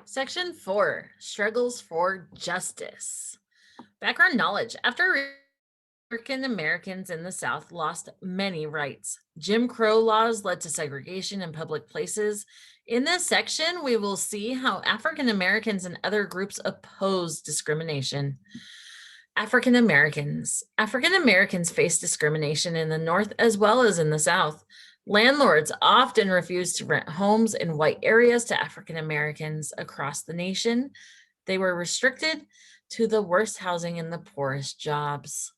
Section 4 Struggles for Justice. Background knowledge. After African Americans in the South lost many rights, Jim Crow laws led to segregation in public places. In this section, we will see how African Americans and other groups oppose discrimination. African Americans. African Americans face discrimination in the North as well as in the South. Landlords often refuse to rent homes in white areas to African Americans across the nation. They were restricted to the worst housing and the poorest jobs.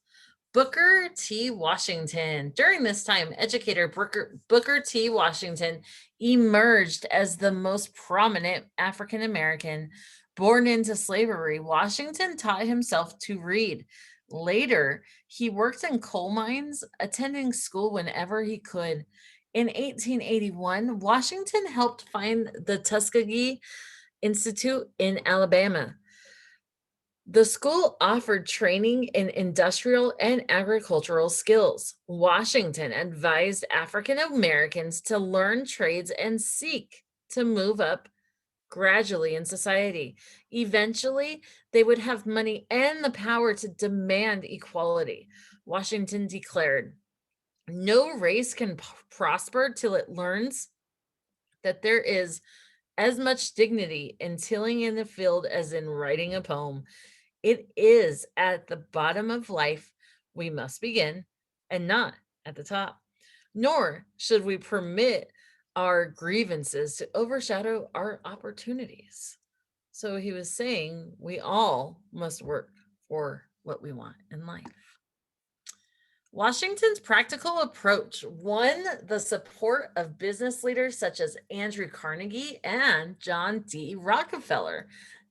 Booker T. Washington. During this time, educator Booker T. Washington emerged as the most prominent African American. Born into slavery, Washington taught himself to read. Later, he worked in coal mines, attending school whenever he could. In 1881, Washington helped found the Tuskegee Institute in Alabama. The school offered training in industrial and agricultural skills. Washington advised African Americans to learn trades and seek to move up gradually in society. Eventually, they would have money and the power to demand equality. Washington declared, "No race can prosper till it learns that there is as much dignity in tilling in the field as in writing a poem. It is at the bottom of life we must begin, and not at the top. Nor should we permit our grievances to overshadow our opportunities." So he was saying we all must work for what we want in life. Washington's practical approach won the support of business leaders such as Andrew Carnegie and John D. Rockefeller.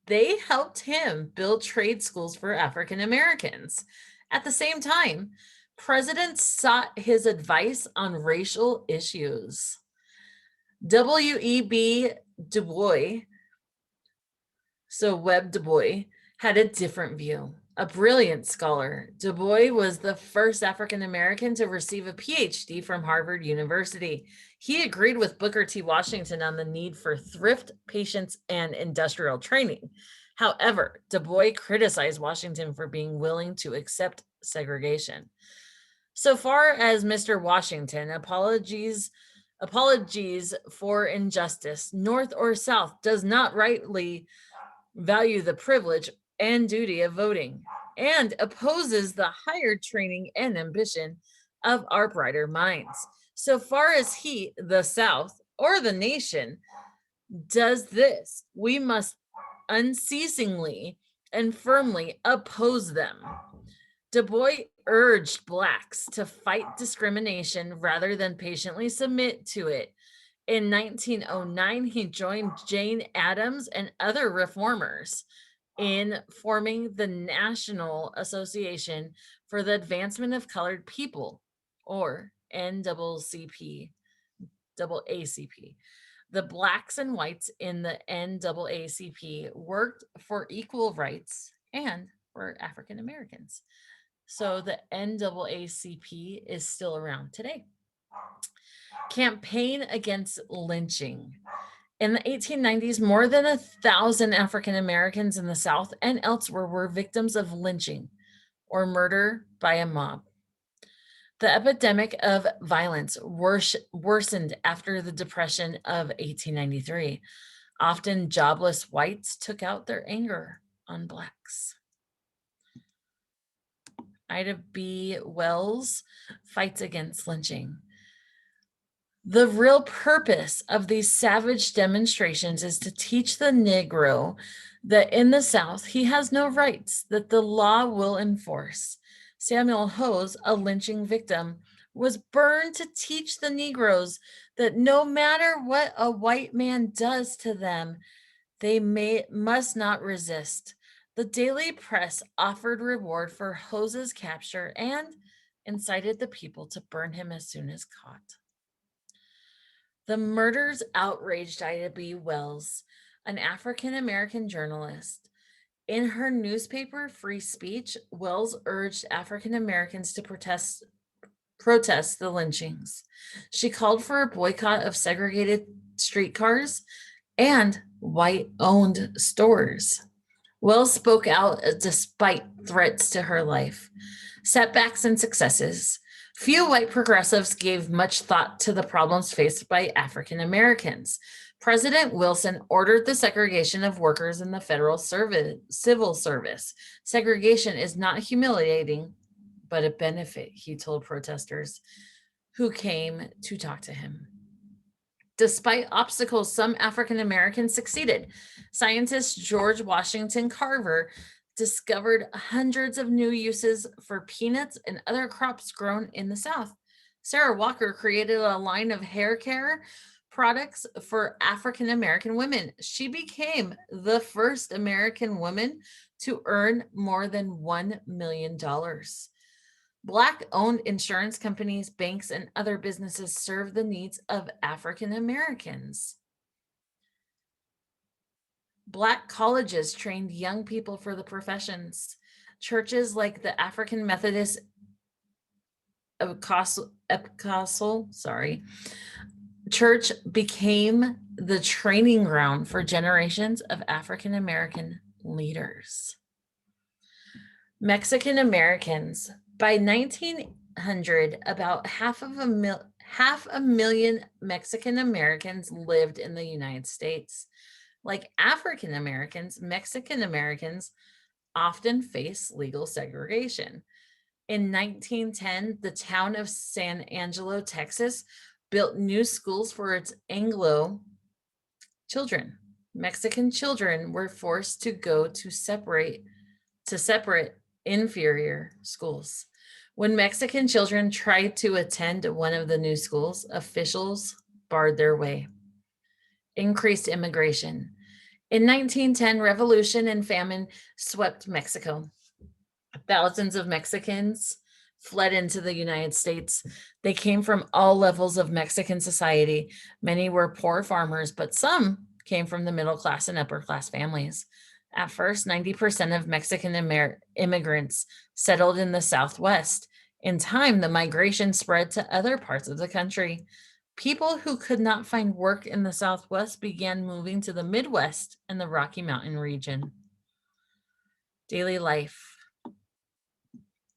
They helped him build trade schools for African Americans. At the same time, presidents sought his advice on racial issues. W.E.B. Du Bois, Webb Du Bois, had a different view. A brilliant scholar, Du Bois was the first African American to receive a PhD from Harvard University. He agreed with Booker T. Washington on the need for thrift, patience, and industrial training. However, Du Bois criticized Washington for being willing to accept segregation. So far as Mr. Washington, apologies for injustice, North or South, does not rightly value the privilege and duty of voting, and opposes the higher training and ambition of our brighter minds. So far as he, the South, or the nation, does this, we must unceasingly and firmly oppose them. Du Bois urged Blacks to fight discrimination rather than patiently submit to it. In 1909, he joined Jane Addams and other reformers in forming the National Association for the Advancement of Colored People, or NAACP. The blacks and whites in the NAACP worked for equal rights and for African Americans. So the NAACP is still around today. Campaign against lynching. In the 1890s, more than 1,000 African Americans in the South and elsewhere were victims of lynching or murder by a mob. The epidemic of violence worsened after the Depression of 1893. Often jobless whites took out their anger on Blacks. Ida B. Wells fights against lynching. The real purpose of these savage demonstrations is to teach the Negro that in the South he has no rights that the law will enforce. Samuel Hose, a lynching victim, was burned to teach the Negroes that no matter what a white man does to them, they must not resist. The daily press offered reward for Hose's capture and incited the people to burn him as soon as caught. The murders outraged Ida B. Wells, an African American journalist. In her newspaper, Free Speech, Wells urged African Americans to protest the lynchings. She called for a boycott of segregated streetcars and white-owned stores. Wells spoke out despite threats to her life, setbacks, and successes. Few white progressives gave much thought to the problems faced by African Americans. President Wilson ordered the segregation of workers in the federal civil service. Segregation is not humiliating, but a benefit, he told protesters who came to talk to him. Despite obstacles, some African Americans succeeded. Scientist George Washington Carver discovered hundreds of new uses for peanuts and other crops grown in the South. Sarah Walker created a line of hair care products for African American women. She became the first American woman to earn more than $1 million. Black-owned insurance companies, banks, and other businesses serve the needs of African Americans. Black colleges trained young people for the professions. Churches like the African Methodist Episcopal Church became the training ground for generations of African American leaders. Mexican Americans. By 1900, about half a million Mexican Americans lived in the United States. Like African Americans, Mexican Americans often face legal segregation. In 1910, the town of San Angelo, Texas, built new schools for its Anglo children. Mexican children were forced to go to separate inferior schools. When Mexican children tried to attend one of the new schools, officials barred their way. Increased immigration. In 1910, revolution and famine swept Mexico. Thousands of Mexicans fled into the United States. They came from all levels of Mexican society. Many were poor farmers, but some came from the middle class and upper class families. At first, 90% of Mexican immigrants settled in the Southwest. In time, the migration spread to other parts of the country. People who could not find work in the Southwest began moving to the Midwest and the Rocky Mountain region. Daily life.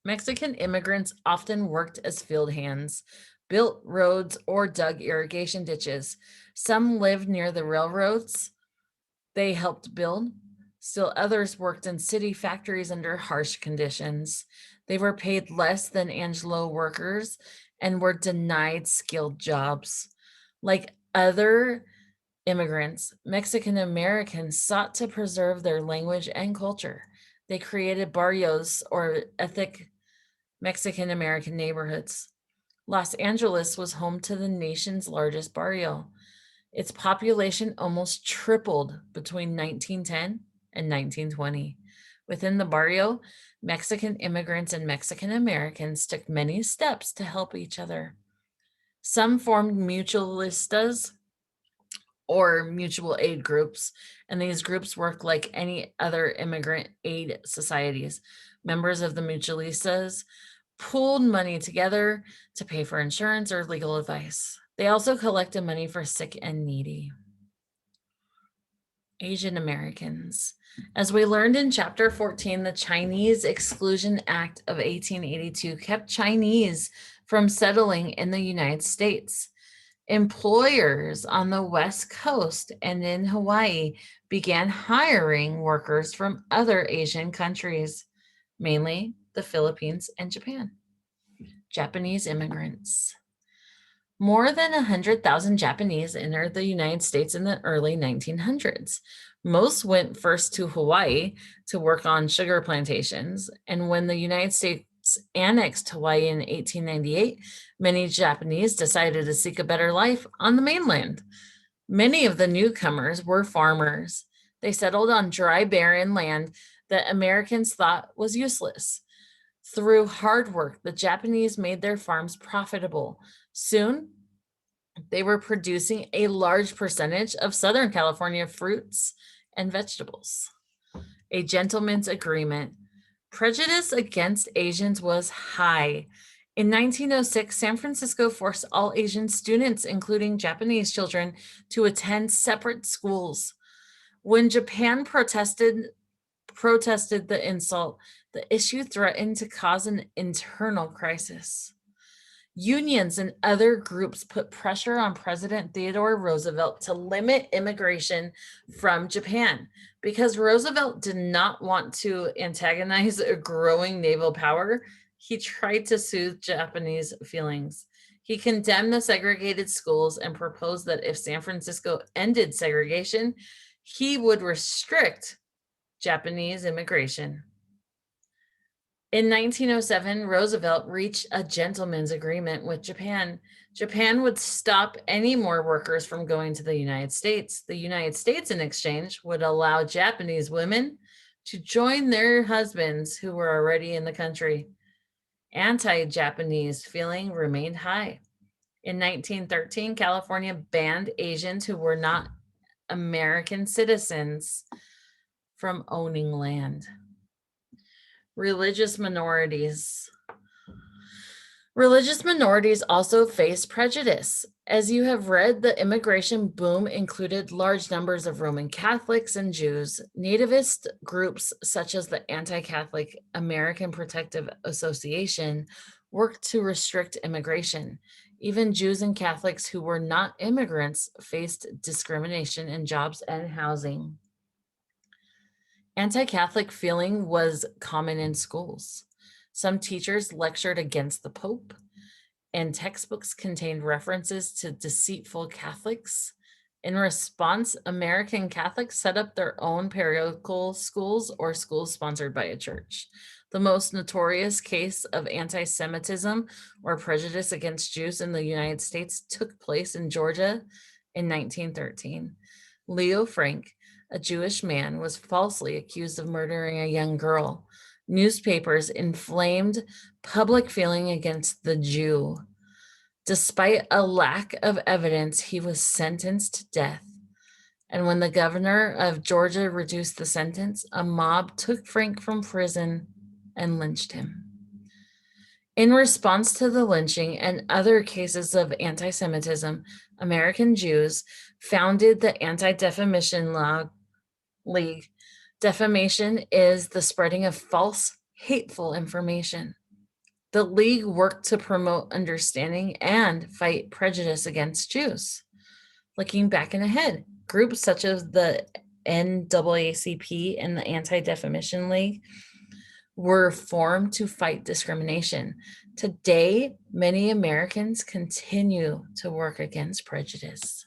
Mexican immigrants often worked as field hands, built roads, or dug irrigation ditches. Some lived near the railroads they helped build. Still others worked in city factories under harsh conditions. They were paid less than Anglo workers and were denied skilled jobs. Like other immigrants, Mexican Americans sought to preserve their language and culture. They created barrios, or ethnic Mexican American neighborhoods. Los Angeles was home to the nation's largest barrio. Its population almost tripled between 1910 and 1920. Within the barrio, Mexican immigrants and Mexican Americans took many steps to help each other. Some formed mutualistas, or mutual aid groups, and these groups work like any other immigrant aid societies. Members of the mutualistas pooled money together to pay for insurance or legal advice. They also collected money for sick and needy. Asian Americans. As we learned in chapter 14, the Chinese Exclusion Act of 1882 kept Chinese from settling in the United States. Employers on the West Coast and in Hawaii began hiring workers from other Asian countries, mainly the Philippines and Japan. Japanese immigrants. More than 100,000 Japanese entered the United States in the early 1900s. Most went first to Hawaii to work on sugar plantations, and when the United States annexed Hawaii in 1898, many Japanese decided to seek a better life on the mainland. Many of the newcomers were farmers. They settled on dry, barren land that Americans thought was useless. Through hard work, the Japanese made their farms profitable. Soon, they were producing a large percentage of Southern California fruits and vegetables. A gentleman's agreement. Prejudice against Asians was high. In 1906, San Francisco forced all Asian students, including Japanese children, to attend separate schools. When Japan protested the insult, the issue threatened to cause an internal crisis. Unions and other groups put pressure on President Theodore Roosevelt to limit immigration from Japan because Roosevelt did not want to antagonize a growing naval power. He tried to soothe Japanese feelings. He condemned the segregated schools and proposed that if San Francisco ended segregation, he would restrict Japanese immigration. In 1907, Roosevelt reached a gentleman's agreement with Japan. Japan would stop any more workers from going to the United States. The United States, in exchange, would allow Japanese women to join their husbands who were already in the country. Anti-Japanese feeling remained high. In 1913, California banned Asians who were not American citizens from owning land. Religious minorities. Religious minorities also face prejudice. As you have read, the immigration boom included large numbers of Roman Catholics and Jews. Nativist groups such as the Anti-Catholic American Protective Association worked to restrict immigration. Even Jews and Catholics who were not immigrants faced discrimination in jobs and housing. Anti-Catholic feeling was common in schools. Some teachers lectured against the Pope, and textbooks contained references to deceitful Catholics. In response, American Catholics set up their own parochial schools or schools sponsored by a church. The most notorious case of anti-Semitism or prejudice against Jews in the United States took place in Georgia in 1913. Leo Frank, a Jewish man, was falsely accused of murdering a young girl. Newspapers inflamed public feeling against the Jew. Despite a lack of evidence, he was sentenced to death. And when the governor of Georgia reduced the sentence, a mob took Frank from prison and lynched him. In response to the lynching and other cases of anti-Semitism, American Jews founded the Anti-Defamation League. Defamation is the spreading of false, hateful information. The League worked to promote understanding and fight prejudice against Jews. Looking back and ahead, groups such as the NAACP and the Anti-Defamation League were formed to fight discrimination. Today, many Americans continue to work against prejudice.